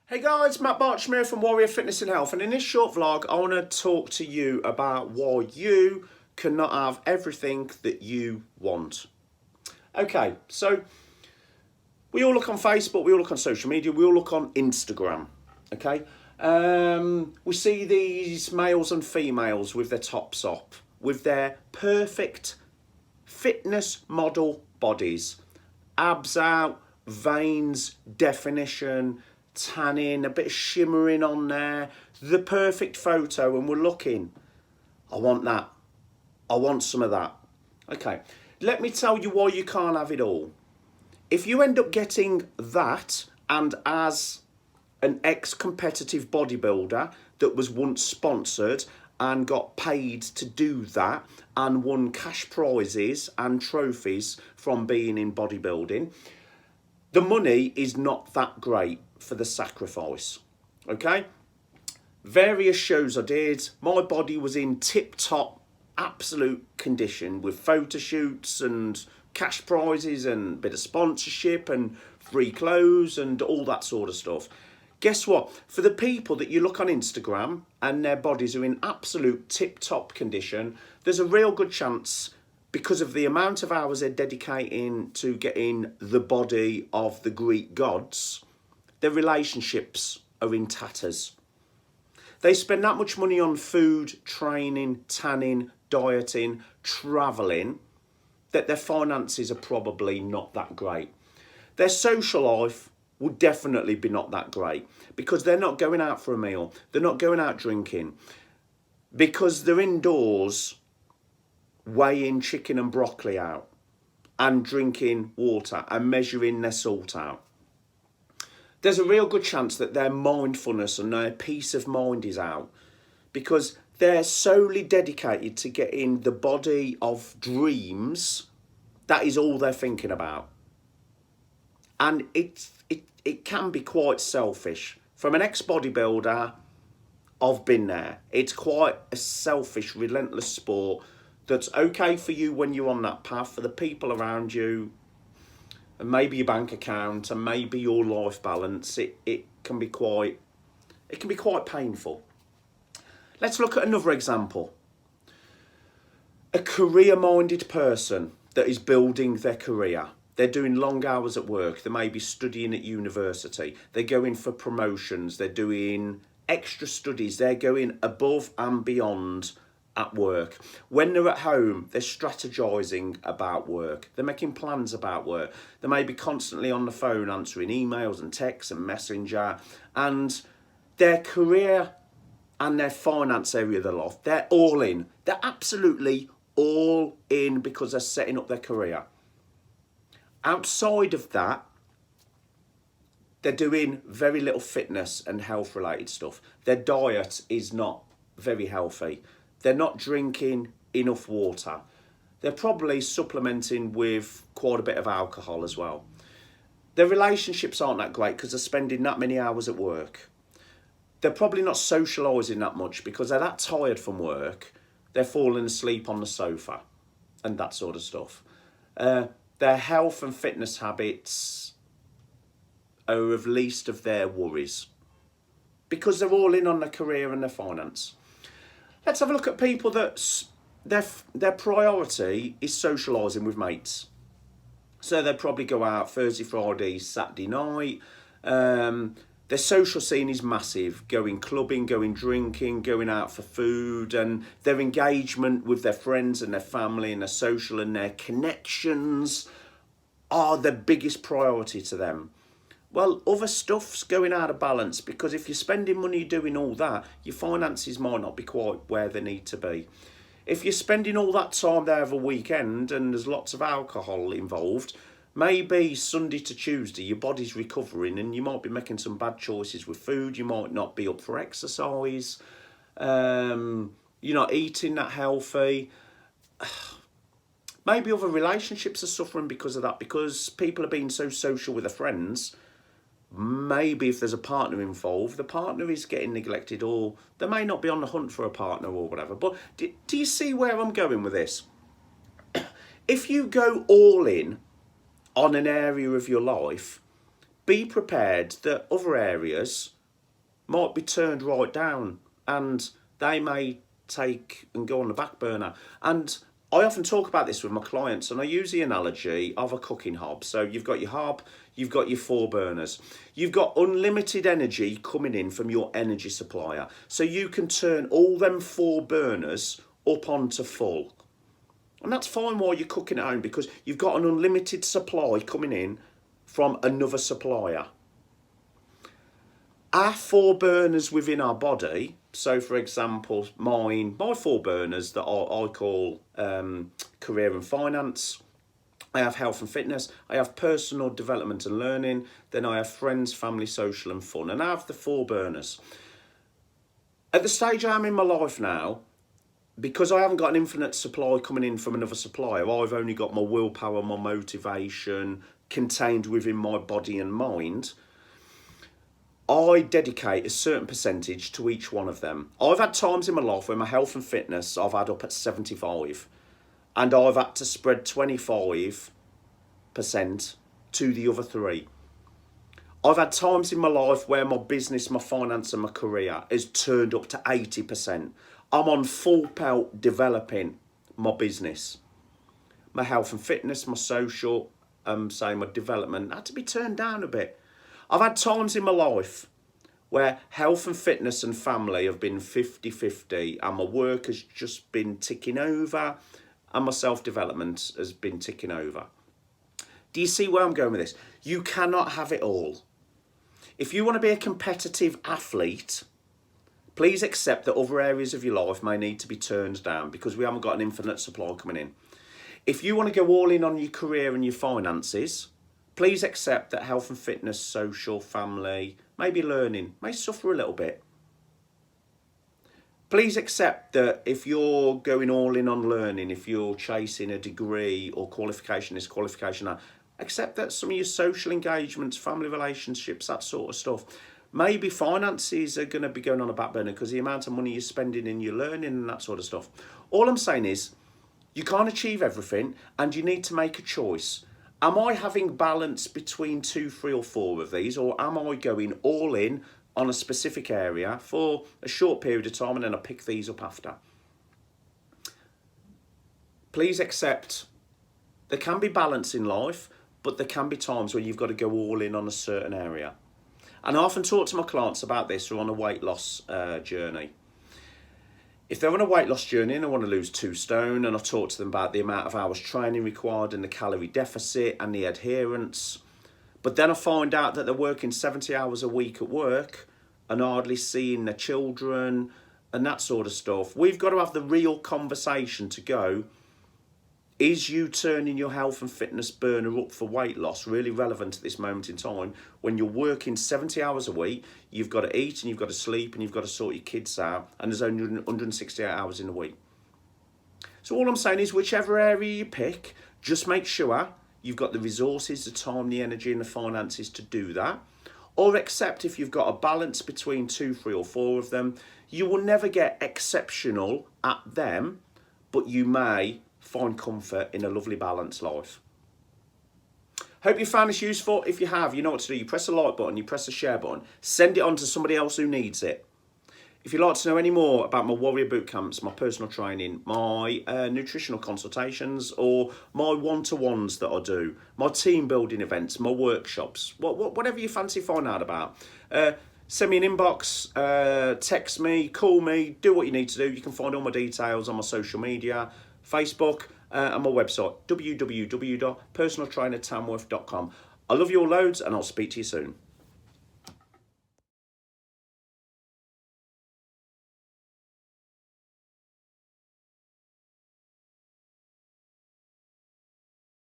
Hey guys, Matt Bartram here from Warrior Fitness and Health, and in this short vlog I want to talk to you about why you cannot have everything that you want. Okay, so we all look on Facebook, we all look on social media, we all look on Instagram, okay? We see these males and females with their tops up, with their perfect fitness model bodies, abs out, veins, definition, tanning, a bit of shimmering on there, the perfect photo, and we're looking. I want that. I want some of that. Okay, let me tell you why you can't have it all. If you end up getting that, and as an ex-competitive bodybuilder that was once sponsored and got paid to do that and won cash prizes and trophies from being in bodybuilding, the money is not that great for the sacrifice, okay? Various shows I did, my body was in tip-top, absolute condition with photo shoots and cash prizes and a bit of sponsorship and free clothes and all that sort of stuff. Guess what? For the people that you look on Instagram and their bodies are in absolute tip-top condition, there's a real good chance, because of the amount of hours they're dedicating to getting the body of the Greek gods, their relationships are in tatters. They spend that much money on food, training, tanning, dieting, travelling, that their finances are probably not that great. Their social life would definitely be not that great, because they're not going out for a meal, they're not going out drinking, because they're indoors weighing chicken and broccoli out and drinking water and measuring their salt out. There's a real good chance that their mindfulness and their peace of mind is out, because they're solely dedicated to getting the body of dreams. That is all they're thinking about. And it can be quite selfish. From an ex-bodybuilder, I've been there. It's quite a selfish, relentless sport that's okay for you when you're on that path, for the people around you, and maybe your bank account, and maybe your life balance. It can be quite painful. Let's look at another example. A career-minded person that is building their career. They're doing long hours at work. They may be studying at university. They're going for promotions. They're doing extra studies. They're going above and beyond at work. When they're at home, they're strategizing about work. They're making plans about work. They may be constantly on the phone answering emails and texts and messenger. And their career and their finance area of their life, they're all in. They're absolutely all in because they're setting up their career. Outside of that, they're doing very little fitness and health related stuff. Their diet is not very healthy. They're not drinking enough water. They're probably supplementing with quite a bit of alcohol as well. Their relationships aren't that great because they're spending that many hours at work. They're probably not socialising that much because they're that tired from work. They're falling asleep on the sofa and that sort of stuff. Their health and fitness habits are of least of their worries because they're all in on their career and their finance. Let's have a look at people that their priority is socialising with mates. So they'll probably go out Thursday, Friday, Saturday night. Their social scene is massive, going clubbing, going drinking, going out for food, and their engagement with their friends and their family and their social and their connections are the biggest priority to them. Well, other stuff's going out of balance because if you're spending money doing all that, your finances might not be quite where they need to be. If you're spending all that time there over a weekend and there's lots of alcohol involved, maybe Sunday to Tuesday your body's recovering and you might be making some bad choices with food. You might not be up for exercise. You're not eating that healthy. Maybe other relationships are suffering because of that, because people are being so social with their friends. Maybe if there's a partner involved, the partner is getting neglected, or they may not be on the hunt for a partner or whatever. But do you see where I'm going with this? If you go all in on an area of your life, be prepared that other areas might be turned right down, and they may take and go on the back burner. And I often talk about this with my clients, and I use the analogy of a cooking hob. So you've got your hob, you've got your 4 burners. You've got unlimited energy coming in from your energy supplier. So you can turn all them 4 burners up onto full. And that's fine while you're cooking at home, because you've got an unlimited supply coming in from another supplier. Our 4 burners within our body, so for example, my 4 burners that I call career and finance, I have health and fitness, I have personal development and learning, then I have friends, family, social and fun, and I have the 4 burners. At the stage I am in my life now, because I haven't got an infinite supply coming in from another supplier, I've only got my willpower, my motivation contained within my body and mind. I dedicate a certain percentage to each one of them. I've had times in my life where my health and fitness I've had up at 75, and I've had to spread 25% to the other 3. I've had times in my life where my business, my finance and my career has turned up to 80%. I'm on full pelt developing my business. My health and fitness, my social, my development had to be turned down a bit. I've had times in my life where health and fitness and family have been 50-50, and my work has just been ticking over and my self-development has been ticking over. Do you see where I'm going with this? You cannot have it all. If you want to be a competitive athlete, please accept that other areas of your life may need to be turned down, because we haven't got an infinite supply coming in. If you want to go all in on your career and your finances, please accept that health and fitness, social, family, maybe learning, may suffer a little bit. Please accept that if you're going all in on learning, if you're chasing a degree or qualification, this qualification, that, accept that some of your social engagements, family relationships, that sort of stuff, maybe finances are going to be going on a back burner because the amount of money you're spending in your learning and that sort of stuff. All I'm saying is you can't achieve everything, and you need to make a choice. Am I having balance between 2, 3 or 4 of these, or am I going all in on a specific area for a short period of time and then I pick these up after? Please accept there can be balance in life, but there can be times when you've got to go all in on a certain area. And I often talk to my clients about this who are on a weight loss journey. If they're on a weight loss journey and they want to lose 2 stone, and I talk to them about the amount of hours training required and the calorie deficit and the adherence, but then I find out that they're working 70 hours a week at work and hardly seeing their children and that sort of stuff, we've got to have the real conversation to go, is you turning your health and fitness burner up for weight loss really relevant at this moment in time when you're working 70 hours a week, you've got to eat and you've got to sleep and you've got to sort your kids out, and there's only 168 hours in a week. So all I'm saying is whichever area you pick, just make sure you've got the resources, the time, the energy and the finances to do that. Or accept if you've got a balance between 2, 3 or 4 of them, you will never get exceptional at them, but you may find comfort in a lovely balanced life. Hope you found this useful. If you have, you know what to do. You press the like button, you press the share button, send it on to somebody else who needs it. If you'd like to know any more about my warrior boot camps, my personal training, my nutritional consultations, or my one-to-ones that I do, my team building events, my workshops, whatever you fancy find out about, send me an inbox, text me, call me, do what you need to do. You can find all my details on my social media, Facebook, and my website, www.personaltrainertamworth.com. I love you all loads, and I'll speak to you soon.